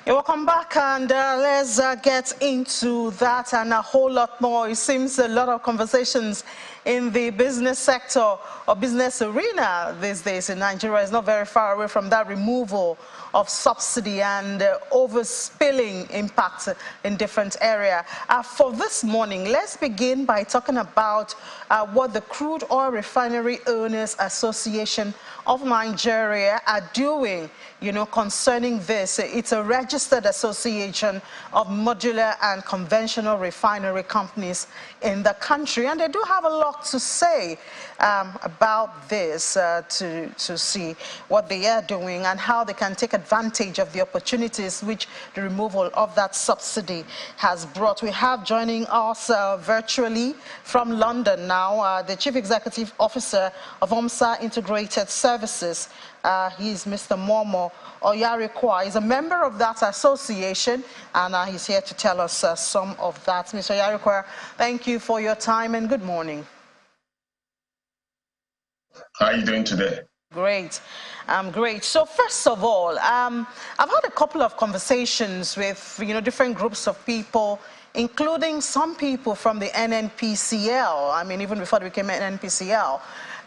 You're welcome back, and let's get into that and a whole lot more. It seems a lot of conversations in the business sector or business arena these days in Nigeria is not very far away from that removal of subsidy and overspilling impact in different areas. For this morning, let's begin by talking about what the Crude Oil Refinery Owners Association of Nigeria are doing, concerning this. It's a registered association of modular and conventional refinery companies in the country, and they do have a lot to say about this to see what they are doing and how they can take advantage of the opportunities which the removal of that subsidy has brought. We have joining us virtually from London now the Chief Executive Officer of OMSA Integrated Services. He's Mr. Momoh Oyarekhua. He's a member of that association, and he's here to tell us some of that. Mr. Oyarekhua, thank you for your time and good morning. How are you doing today? Great. Great. So first of all, I've had a couple of conversations with different groups of people, including some people from the NNPCL. I mean, even before they became NNPCL.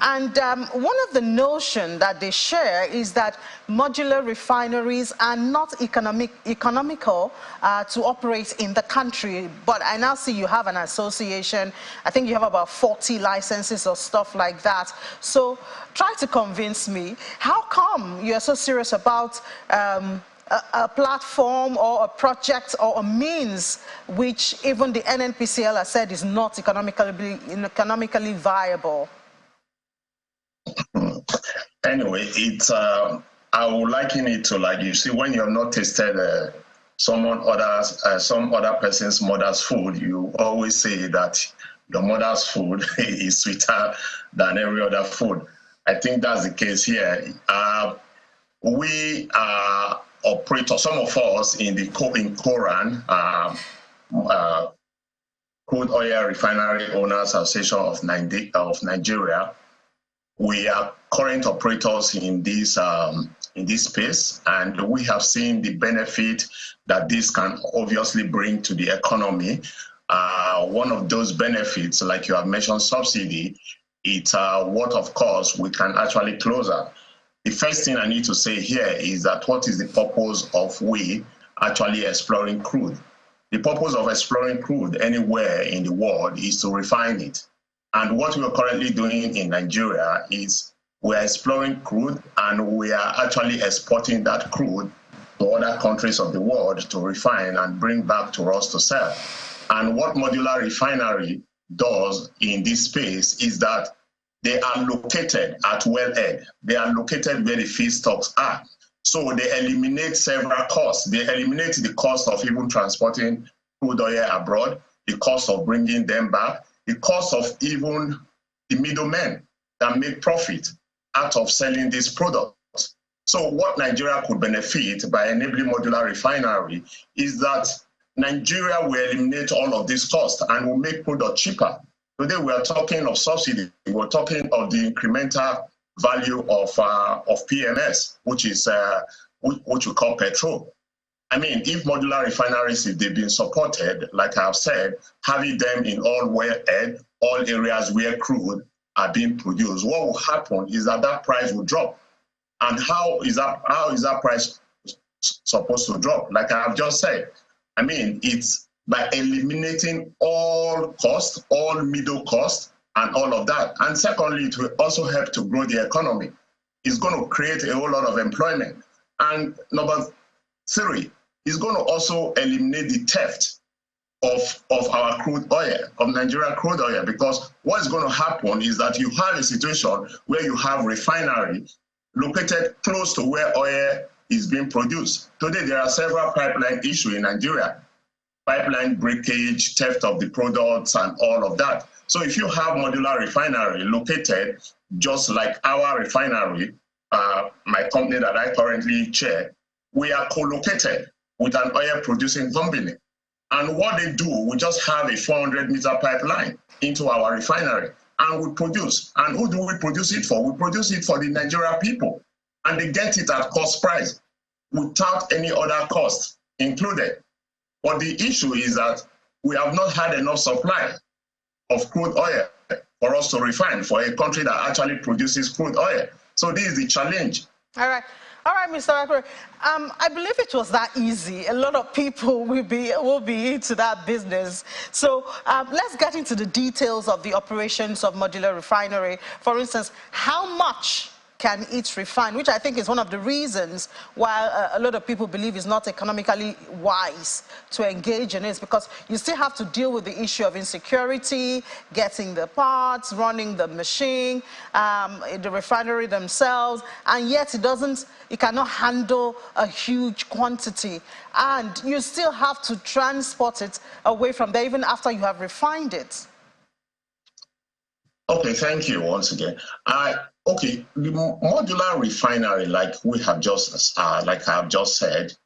And one of the notions that they share is that modular refineries are not economical to operate in the country. But I now see you have an association. I think you have about 40 licenses or stuff like that. So try to convince me, how come you're so serious about a platform or a project or a means which even the NNPCL has said is not economically viable? Anyway, it's I would liken it to, like, you see, when you have not tasted some other person's mother's food, you always say that your mother's food is sweeter than every other food. I think that's the case here. We are operators, some of us in Koran, Crude Oil Refinery Owners Association of Nigeria. We are current operators in this space, and we have seen the benefit that this can obviously bring to the economy. One of those benefits, like you have mentioned, subsidy, it's what, of course, we can actually close out. The first thing I need to say here is that what is the purpose of we actually exploring crude? The purpose of exploring crude anywhere in the world is to refine it. And what we are currently doing in Nigeria is we're exploring crude, and we are actually exporting that crude to other countries of the world to refine and bring back to us to sell. And what Modular Refinery does in this space is that they are located at wellhead. They are located where the feedstocks are. So they eliminate several costs. They eliminate the cost of even transporting crude oil abroad, the cost of bringing them back, the cost of even the middlemen that make profit out of selling these products. So what Nigeria could benefit by enabling modular refinery is that Nigeria will eliminate all of this cost and will make product cheaper. Today we are talking of subsidy. We're talking of the incremental value of PMS, which is what we call petrol. I mean, if modular refineries, if they've been supported, like I've said, having them in all wellhead, all areas where crude are being produced, what will happen is that that price will drop. And how is that price supposed to drop? Like I have just said, I mean, it's by eliminating all costs, all middle costs, and all of that. And secondly, it will also help to grow the economy. It's going to create a whole lot of employment. And number three, it's going to also eliminate the theft of our crude oil, of Nigerian crude oil, because what's going to happen is that you have a situation where you have refinery located close to where oil is being produced. Today, there are several pipeline issues in Nigeria, pipeline breakage, theft of the products, and all of that. So if you have modular refinery located just like our refinery, my company that I currently chair, we are co-located with an oil-producing company. And what they do, we just have a 400-meter pipeline into our refinery, and we produce. And who do we produce it for? We produce it for the Nigerian people, and they get it at cost price without any other cost included. But the issue is that we have not had enough supply of crude oil for us to refine for a country that actually produces crude oil. So this is the challenge. All right, Mr. Oyarekhua. I believe it was that easy. A lot of people will be into that business. So let's get into the details of the operations of Modular Refinery. For instance, how much can it refine, which I think is one of the reasons why a lot of people believe it's not economically wise to engage in it, because you still have to deal with the issue of insecurity, getting the parts, running the machine, the refinery themselves, and yet it cannot handle a huge quantity. And you still have to transport it away from there even after you have refined it. Okay, thank you once again. Okay, the modular refinery, like I have just said,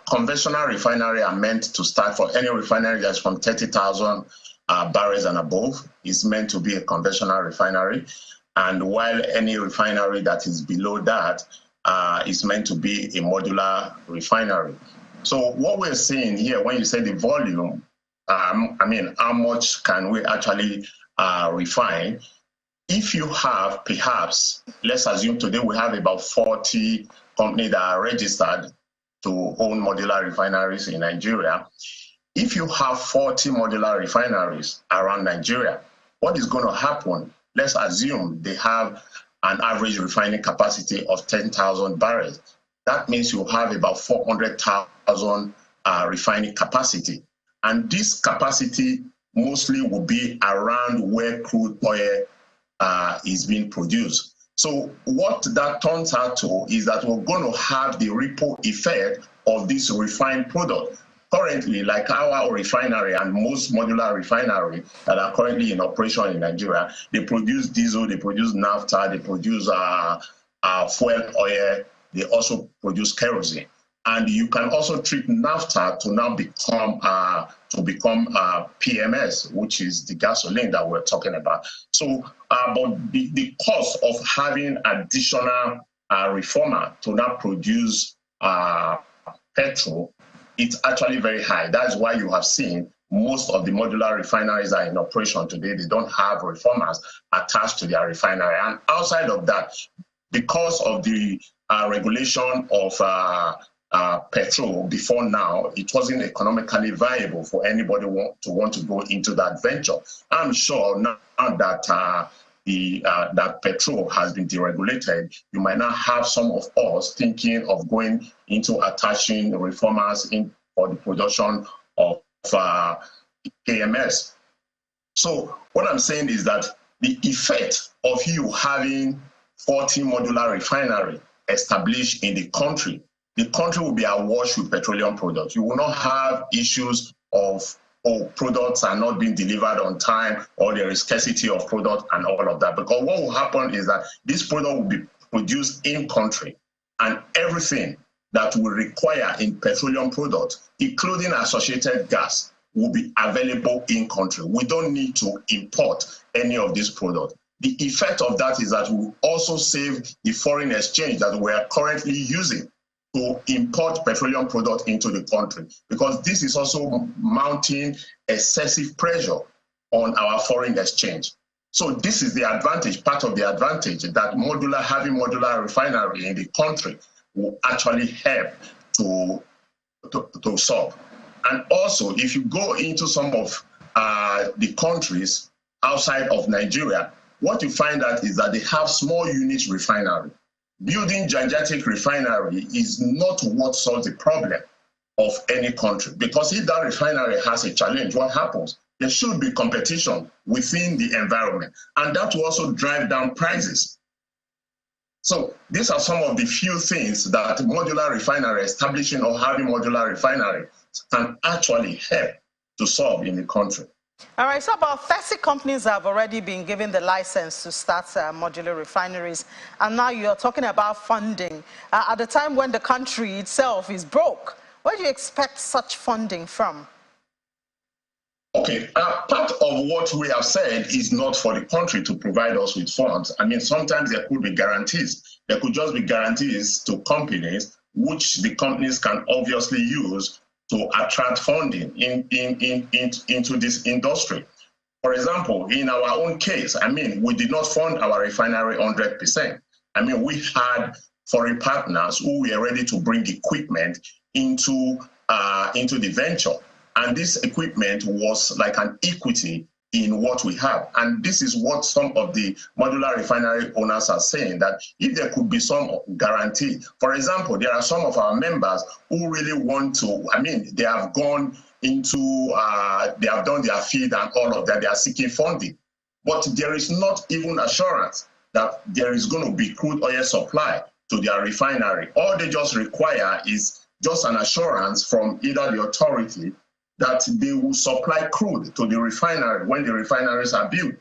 conventional refinery are meant to start for any refinery that's from 30,000 barrels and above is meant to be a conventional refinery. And while any refinery that is below that is meant to be a modular refinery. So what we're seeing here, when you say the volume, I mean, how much can we actually refine? If you have, perhaps, let's assume today we have about 40 companies that are registered to own modular refineries in Nigeria. If you have 40 modular refineries around Nigeria, what is going to happen? Let's assume they have an average refining capacity of 10,000 barrels. That means you have about 400,000 refining capacity. And this capacity mostly will be around where crude oil is being produced. So what that turns out to is that we're going to have the ripple effect of this refined product. Currently, like our refinery and most modular refineries that are currently in operation in Nigeria, they produce diesel, they produce naphtha, they produce fuel oil, they also produce kerosene. And you can also treat naphtha to now become PMS, which is the gasoline that we're talking about. So, but the cost of having additional reformer to now produce petrol, it's actually very high. That's why you have seen most of the modular refineries are in operation today. They don't have reformers attached to their refinery. And outside of that, because of the regulation of petrol before now, it wasn't economically viable for anybody to want to go into that venture. I'm sure now that that petrol has been deregulated, you might not have some of us thinking of going into attaching reformers in for the production of KMS. So what I'm saying is that the effect of you having 40 modular refinery established in the country will be awash with petroleum products. You will not have issues of, products are not being delivered on time, or there is scarcity of product and all of that. Because what will happen is that this product will be produced in country, and everything that we require in petroleum products, including associated gas, will be available in country. We don't need to import any of these products. The effect of that is that we will also save the foreign exchange that we are currently using to import petroleum products into the country, because this is also mounting excessive pressure on our foreign exchange. So this is the advantage, part of the advantage that having modular refinery in the country will actually help to solve. And also, if you go into some of the countries outside of Nigeria, what you find out is that they have small unit refinery. Building gigantic refinery is not what solves the problem of any country, because if that refinery has a challenge, what happens? There should be competition within the environment, and that will also drive down prices. So these are some of the few things that modular refinery, establishing or having modular refinery, can actually help to solve in the country. All right, so about 30 companies have already been given the license to start modular refineries, and now you're talking about funding. At the time when the country itself is broke, where do you expect such funding from? Okay, part of what we have said is not for the country to provide us with funds. I mean, sometimes there could be guarantees. There could just be guarantees to companies which the companies can obviously use to attract funding into this industry. For example, in our own case, I mean, we did not fund our refinery 100%. I mean, we had foreign partners who were ready to bring equipment into the venture. And this equipment was like an equity in what we have. And this is what some of the modular refinery owners are saying, that if there could be some guarantee. For example, there are some of our members who really want to, I mean, they have gone into, they have done their feed and all of that, they are seeking funding. But there is not even assurance that there is going to be crude oil supply to their refinery. All they just require is just an assurance from either the authority that they will supply crude to the refinery when the refineries are built.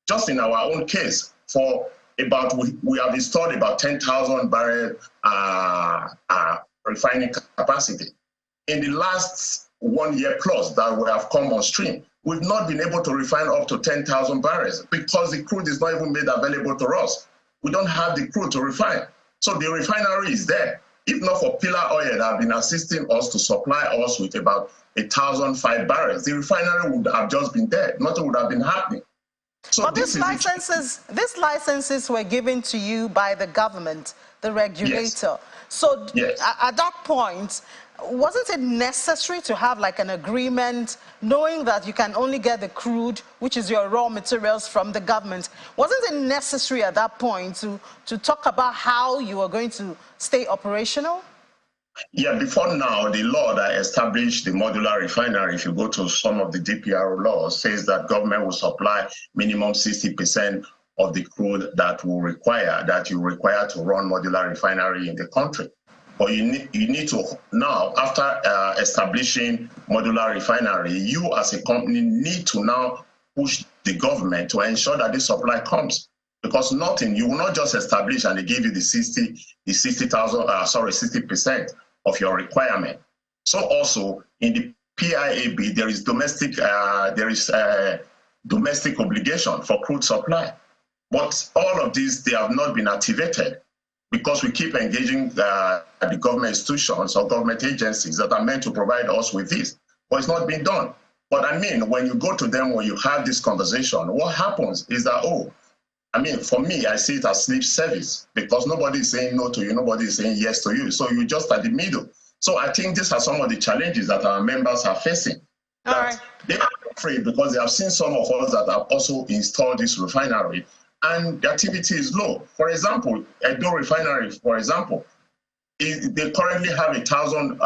Just in our own case, for about, we have installed about 10,000 barrel refining capacity. In the last 1 year plus that we have come on stream, we've not been able to refine up to 10,000 barrels because the crude is not even made available to us. We don't have the crude to refine. So the refinery is there. If not for Pillar Oil that have been assisting us to supply us with about 1,005 barrels, the refinery would have just been dead. Nothing would have been happening. So but these licenses were given to you by the government, the regulator. Yes. So yes. At that point, wasn't it necessary to have like an agreement, knowing that you can only get the crude, which is your raw materials, from the government? Wasn't it necessary at that point to talk about how you are going to stay operational? Yeah, before now, the law that established the modular refinery, if you go to some of the DPRO laws, says that government will supply minimum 60% of the crude that you require to run modular refinery in the country. But you need to now, after establishing modular refinery, you as a company need to now push the government to ensure that this supply comes. Because you will not just establish and they give you the 60% of your requirement. So also in the PIAB, there is domestic obligation for crude supply. But all of these, they have not been activated, because we keep engaging the government institutions or government agencies that are meant to provide us with this, but it's not been done. But I mean, when you go to them, when you have this conversation, what happens is that, I mean, for me, I see it as sleep service, because nobody is saying no to you, nobody is saying yes to you. So you're just at the middle. So I think these are some of the challenges that our members are facing. All right. They are afraid because they have seen some of us that have also installed this refinery, and the activity is low. For example, Edo Refinery, for example, they currently have 1,000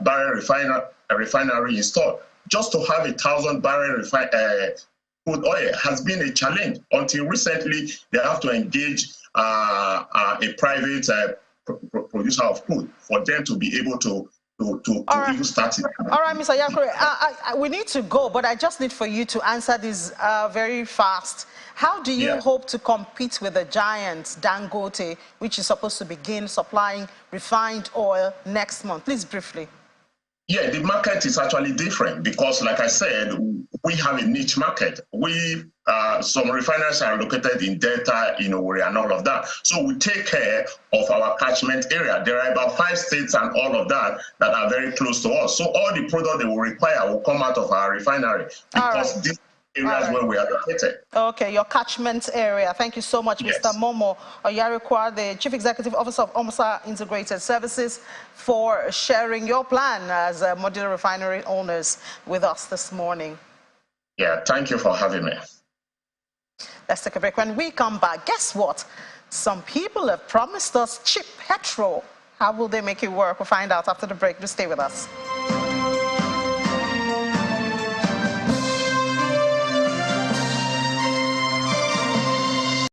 barrel refinery installed. Just to have 1,000 barrel crude oil has been a challenge. Until recently, they have to engage a private producer of crude for them to be able to even start it. All right, Mr. Oyarekhua, we need to go, but I just need for you to answer this very fast. How do you hope to compete with the giant Dangote, which is supposed to begin supplying refined oil next month? Please, briefly. Yeah, the market is actually different because, like I said, we have a niche market. Some refineries are located in Delta, and all of that. So we take care of our catchment area. There are about 5 states and all of that are very close to us. So all the product they will require will come out of our refinery because these areas where we are located. Okay, your catchment area. Thank you so much, Mr. Momoh Oyarekhua, the Chief Executive Officer of OMSA Integrated Services, for sharing your plan as modular refinery owners with us this morning. Yeah, thank you for having me. Let's take a break. When we come back, guess what? Some people have promised us cheap petrol. How will they make it work? We'll find out after the break. Do stay with us.